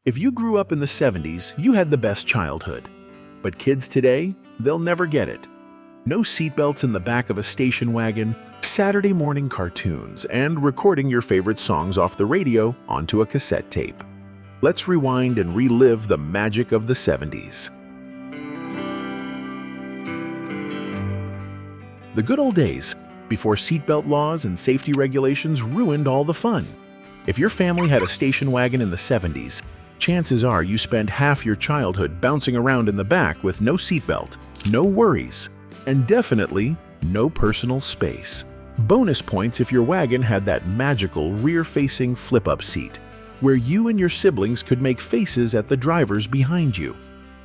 If you grew up in the 70s, you had the best childhood. But kids today, they'll never get it. No seatbelts in the back of a station wagon, Saturday morning cartoons, and recording your favorite songs off the radio onto a cassette tape. Let's rewind and relive the magic of the 70s. The good old days, before seatbelt laws and safety regulations ruined all the fun. If your family had a station wagon in the 70s, chances are you spent half your childhood bouncing around in the back with no seatbelt, no worries, and definitely no personal space. Bonus points if your wagon had that magical rear-facing flip-up seat, where you and your siblings could make faces at the drivers behind you.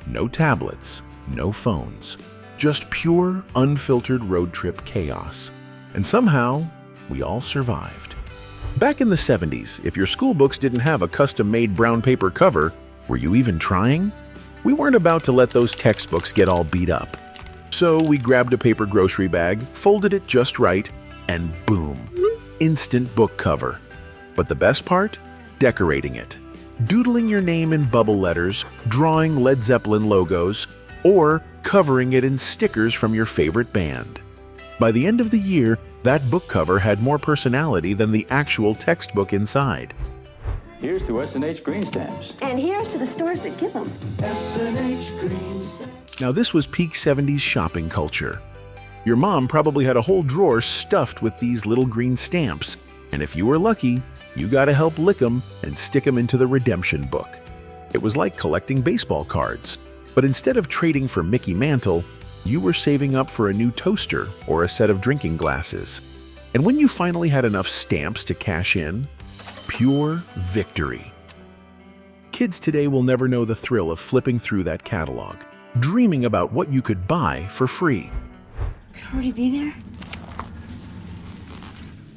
No tablets, no phones, just pure, unfiltered road trip chaos. And somehow, we all survived. Back in the 70s, if your school books didn't have a custom-made brown paper cover, were you even trying? We weren't about to let those textbooks get all beat up. So we grabbed a paper grocery bag, folded it just right, and boom, instant book cover. But the best part? Decorating it. Doodling your name in bubble letters, drawing Led Zeppelin logos, or covering it in stickers from your favorite band. By the end of the year, that book cover had more personality than the actual textbook inside. Here's to S&H Green Stamps. And here's to the stores that give them. S&H Green Stamps. Now this was peak 70s shopping culture. Your mom probably had a whole drawer stuffed with these little green stamps, and if you were lucky, you got to help lick them and stick them into the redemption book. It was like collecting baseball cards, but instead of trading for Mickey Mantle, you were saving up for a new toaster or a set of drinking glasses. And when you finally had enough stamps to cash in, pure victory. Kids today will never know the thrill of flipping through that catalog, dreaming about what you could buy for free. Could already be there?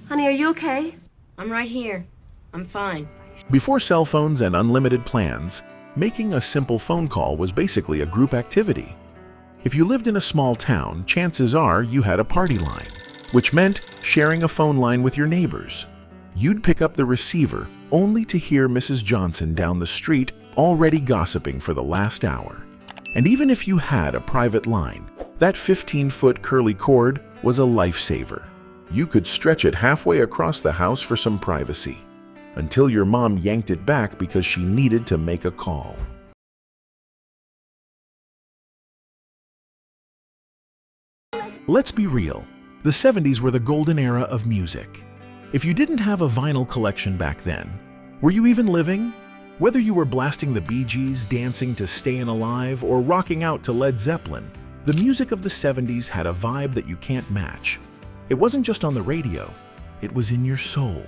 Honey, are you okay? I'm right here. I'm fine. Before cell phones and unlimited plans, making a simple phone call was basically a group activity. If you lived in a small town, chances are you had a party line, which meant sharing a phone line with your neighbors. You'd pick up the receiver only to hear Mrs. Johnson down the street already gossiping for the last hour. And even if you had a private line, that 15-foot curly cord was a lifesaver. You could stretch it halfway across the house for some privacy, until your mom yanked it back because she needed to make a call. Let's be real, the 70s were the golden era of music. If you didn't have a vinyl collection back then, were you even living? Whether you were blasting the Bee Gees, dancing to Stayin' Alive, or rocking out to Led Zeppelin, the music of the 70s had a vibe that you can't match. It wasn't just on the radio, it was in your soul.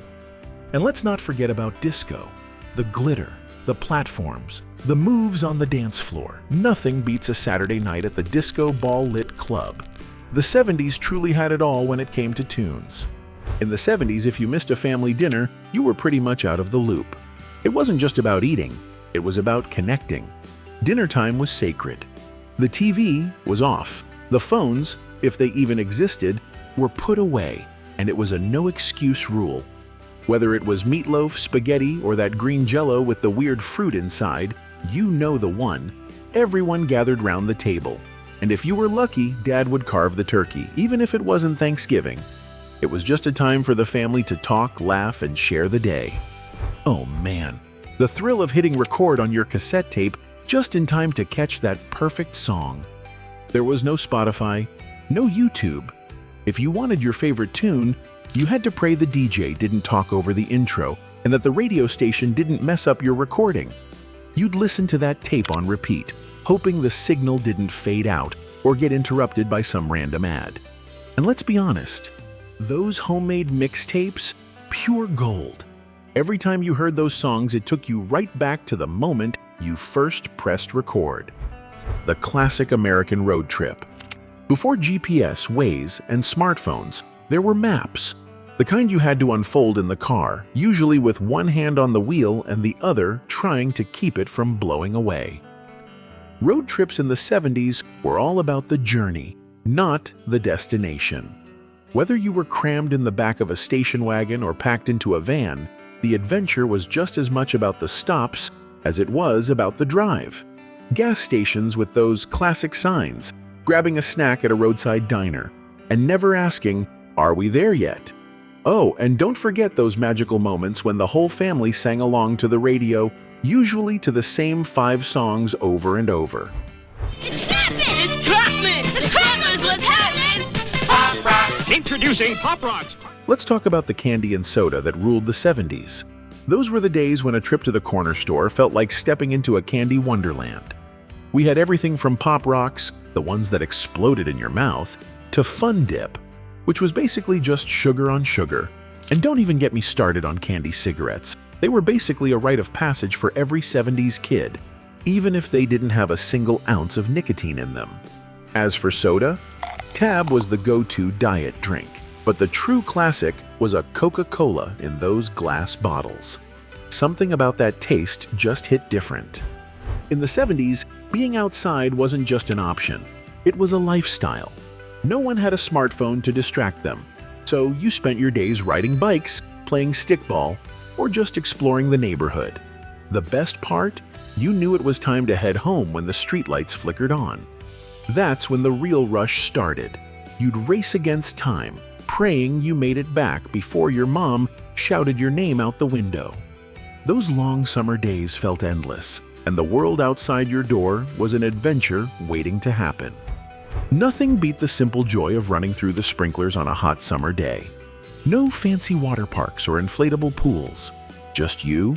And let's not forget about disco. The glitter, the platforms, the moves on the dance floor. Nothing beats a Saturday night at the disco ball-lit club. The 70s truly had it all when it came to tunes. In the 70s, if you missed a family dinner, you were pretty much out of the loop. It wasn't just about eating, it was about connecting. Dinner time was sacred. The TV was off. The phones, if they even existed, were put away, and it was a no-excuse rule. Whether it was meatloaf, spaghetti, or that green Jell-O with the weird fruit inside, you know the one. Everyone gathered round the table. And if you were lucky, Dad would carve the turkey, even if it wasn't Thanksgiving. It was just a time for the family to talk, laugh, and share the day. Oh man, the thrill of hitting record on your cassette tape just in time to catch that perfect song. There was no Spotify, no YouTube. If you wanted your favorite tune, you had to pray the DJ didn't talk over the intro and that the radio station didn't mess up your recording. You'd listen to that tape on repeat, hoping the signal didn't fade out or get interrupted by some random ad. And let's be honest, those homemade mixtapes, pure gold. Every time you heard those songs, it took you right back to the moment you first pressed record. The classic American road trip. Before GPS, Waze, and smartphones, there were maps. The kind you had to unfold in the car, usually with one hand on the wheel and the other trying to keep it from blowing away. Road trips in the 70s were all about the journey, not the destination. Whether you were crammed in the back of a station wagon or packed into a van, the adventure was just as much about the stops as it was about the drive. Gas stations with those classic signs, grabbing a snack at a roadside diner, and never asking, "Are we there yet?" Oh, and don't forget those magical moments when the whole family sang along to the radio, usually to the same 5 songs over and over. It's Christmas! It's Christmas! What's happening? Pop Rocks! Introducing Pop Rocks! Let's talk about the candy and soda that ruled the 70s. Those were the days when a trip to the corner store felt like stepping into a candy wonderland. We had everything from Pop Rocks, the ones that exploded in your mouth, to Fun Dip, which was basically just sugar on sugar. And don't even get me started on candy cigarettes. They were basically a rite of passage for every 70s kid, even if they didn't have a single ounce of nicotine in them. As for soda, Tab was the go-to diet drink, but the true classic was a Coca-Cola in those glass bottles. Something about that taste just hit different. In the 70s, being outside wasn't just an option. It was a lifestyle. No one had a smartphone to distract them, so you spent your days riding bikes, playing stickball, or just exploring the neighborhood. The best part? You knew it was time to head home when the streetlights flickered on. That's when the real rush started. You'd race against time, praying you made it back before your mom shouted your name out the window. Those long summer days felt endless, and the world outside your door was an adventure waiting to happen. Nothing beat the simple joy of running through the sprinklers on a hot summer day. No fancy water parks or inflatable pools. Just you,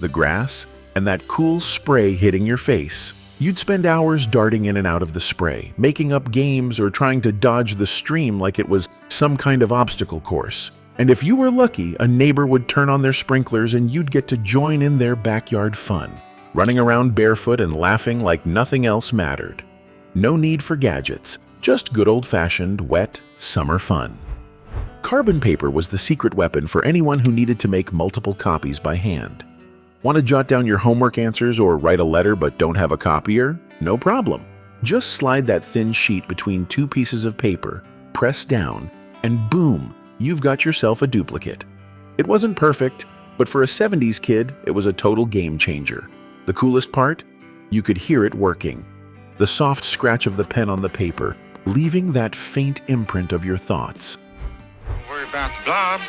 the grass, and that cool spray hitting your face. You'd spend hours darting in and out of the spray, making up games or trying to dodge the stream like it was some kind of obstacle course. And if you were lucky, a neighbor would turn on their sprinklers and you'd get to join in their backyard fun, running around barefoot and laughing like nothing else mattered. No need for gadgets, just good old-fashioned, wet, summer fun. Carbon paper was the secret weapon for anyone who needed to make multiple copies by hand. Want to jot down your homework answers or write a letter but don't have a copier? No problem. Just slide that thin sheet between 2 pieces of paper, press down, and boom, you've got yourself a duplicate. It wasn't perfect, but for a 70s kid, it was a total game changer. The coolest part? You could hear it working. The soft scratch of the pen on the paper, leaving that faint imprint of your thoughts. Don't worry about the blob.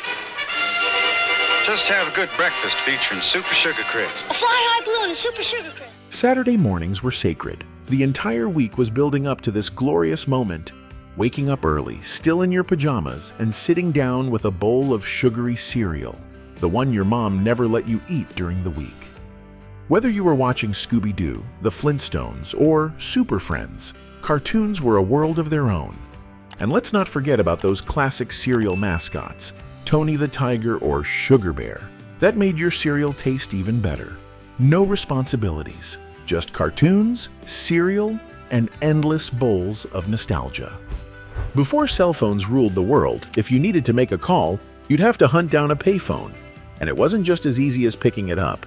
Just have a good breakfast featuring Super Sugar Crisp. A fly high balloon and super sugar crisp. Saturday mornings were sacred. The entire week was building up to this glorious moment. Waking up early, still in your pajamas, and sitting down with a bowl of sugary cereal, the one your mom never let you eat during the week. Whether you were watching Scooby-Doo, The Flintstones, or Super Friends, cartoons were a world of their own. And let's not forget about those classic cereal mascots, Tony the Tiger or Sugar Bear. That made your cereal taste even better. No responsibilities, just cartoons, cereal, and endless bowls of nostalgia. Before cell phones ruled the world, if you needed to make a call, you'd have to hunt down a payphone. And it wasn't just as easy as picking it up.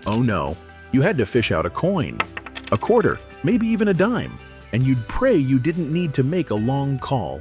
Oh no, you had to fish out a coin, a quarter, maybe even a dime, and you'd pray you didn't need to make a long call.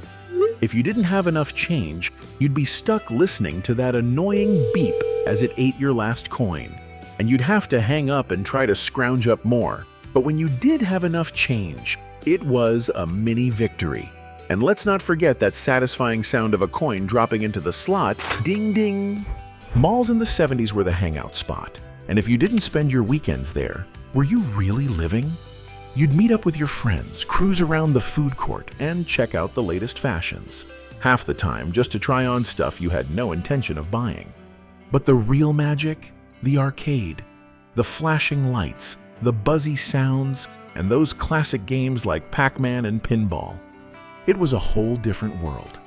If you didn't have enough change, you'd be stuck listening to that annoying beep as it ate your last coin, and you'd have to hang up and try to scrounge up more. But when you did have enough change, it was a mini victory. And let's not forget that satisfying sound of a coin dropping into the slot, ding ding. Malls in the 70s were the hangout spot. And if you didn't spend your weekends there, were you really living? You'd meet up with your friends, cruise around the food court, and check out the latest fashions. Half the time just to try on stuff you had no intention of buying. But the real magic? The arcade. The flashing lights, the buzzy sounds, and those classic games like Pac-Man and pinball. It was a whole different world.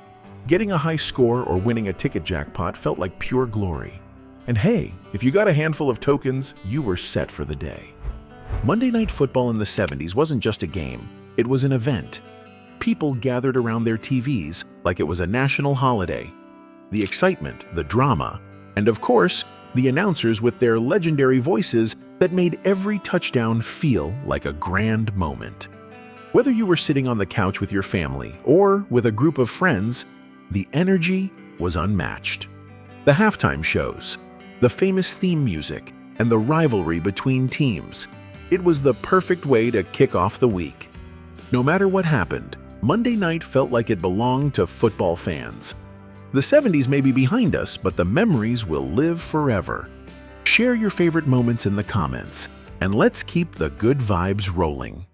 Getting a high score or winning a ticket jackpot felt like pure glory. And hey, if you got a handful of tokens, you were set for the day. Monday Night Football in the 70s wasn't just a game, it was an event. People gathered around their TVs like it was a national holiday. The excitement, the drama, and of course, the announcers with their legendary voices that made every touchdown feel like a grand moment. Whether you were sitting on the couch with your family or with a group of friends, the energy was unmatched. The halftime shows, the famous theme music, and the rivalry between teams. It was the perfect way to kick off the week. No matter what happened, Monday night felt like it belonged to football fans. The 70s may be behind us, but the memories will live forever. Share your favorite moments in the comments, and let's keep the good vibes rolling.